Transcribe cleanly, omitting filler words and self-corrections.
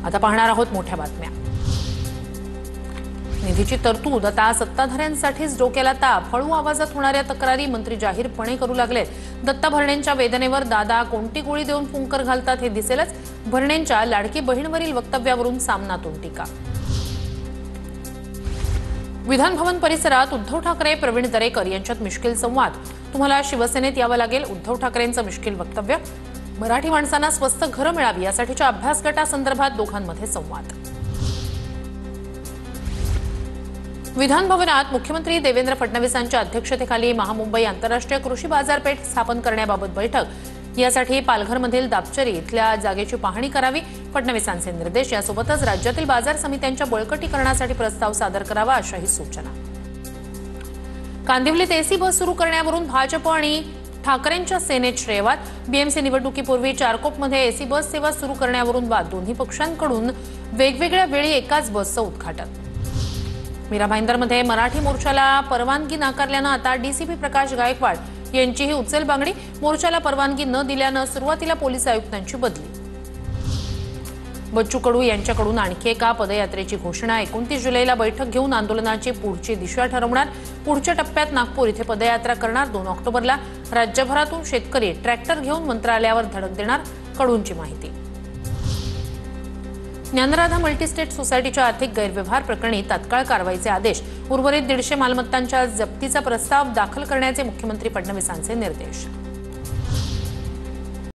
आता पाहणार आहोत मोठ्या बातम्या। निधीची तरतूद आता सत्ताधाऱ्यांसाठीच डोक्याला ताप। हळू आवाजात होणाऱ्या तक्रारी मंत्री जाहीरपणे करू लागलेत। दत्ता भरणेंच्या वेदनेवर दादा कोणती गोळी देऊन फुंकर घालतात हे दिसेलच। भरणेंच्या लाडकी बहीणवरील वक्तव्यावरून सामनातून टीका। विधान भवन परिसरात उद्धव ठाकरे प्रवीण दरेकर यांच्यात मिश्किल संवाद। तुम्हाला शिवसेनेत यावं लागेल, उद्धव ठाकरेंचं मिश्किल वक्तव्य। मराठी माणसांना स्वस्त घरं मिळावी यासाठीच्या अभ्यास गटासंदर्भात दोघांमध्ये संवाद। विधान भवनात मुख्यमंत्री देवेंद्र फडणवीसांच्या अध्यक्षतेखाली महामुंबई आंतरराष्ट्रीय कृषी बाजारपेठ स्थापन करण्याबाबत बैठक। यासाठी पालघरमधील दापचरी इथल्या जागेची पाहणी करावी, फडणवीसांचे निर्देश। यासोबतच राज्यातील बाजार समित्यांच्या बळकटीकरणासाठी प्रस्ताव सादर करावा अशाही सूचना। कांदिवलीत एसी बस सुरू करण्यावरून भाजप आणि ठाकरेंच्या सेनेत श्रेयवाद। बीएमसी निवडणुकीपूर्वी चारकोपमध्ये एसी बस सेवा सुरू करण्यावरून वाद। दोन्ही पक्षांकडून वेगवेगळ्या वेळी एकाच बसचं उद्घाटन। मीरा भाईंदरमध्ये मराठी मोर्चाला परवानगी नाकारल्यानं आता डीसीपी प्रकाश गायकवाड यांचीही उचलबांगडी। मोर्चाला परवानगी न दिल्यानं सुरुवातीला पोलीस आयुक्तांची बदली। बच्चू कडू यांच्याकडून आणखी एका पदयात्रेची घोषणा। 29 जुलैला बैठक घेऊन आंदोलनाची पुढची दिशा ठरवणार। पुढच्या टप्प्यात नागपूर इथे पदयात्रा करणार। 2 ऑक्टोबरला राज्यभरातून शेतकरी ट्रॅक्टर घेऊन मंत्रालयावर धडक देणार, कडूंची माहिती। ज्ञानराधा मल्टीस्टेट सोसायटीच्या आर्थिक गैरव्यवहार प्रकरणी तात्काळ कारवाईचे आदेश। उर्वरित 150 मालमत्तांच्या जप्तीचा प्रस्ताव दाखल करण्याचे मुख्यमंत्री फडणवीसांचे निर्देश।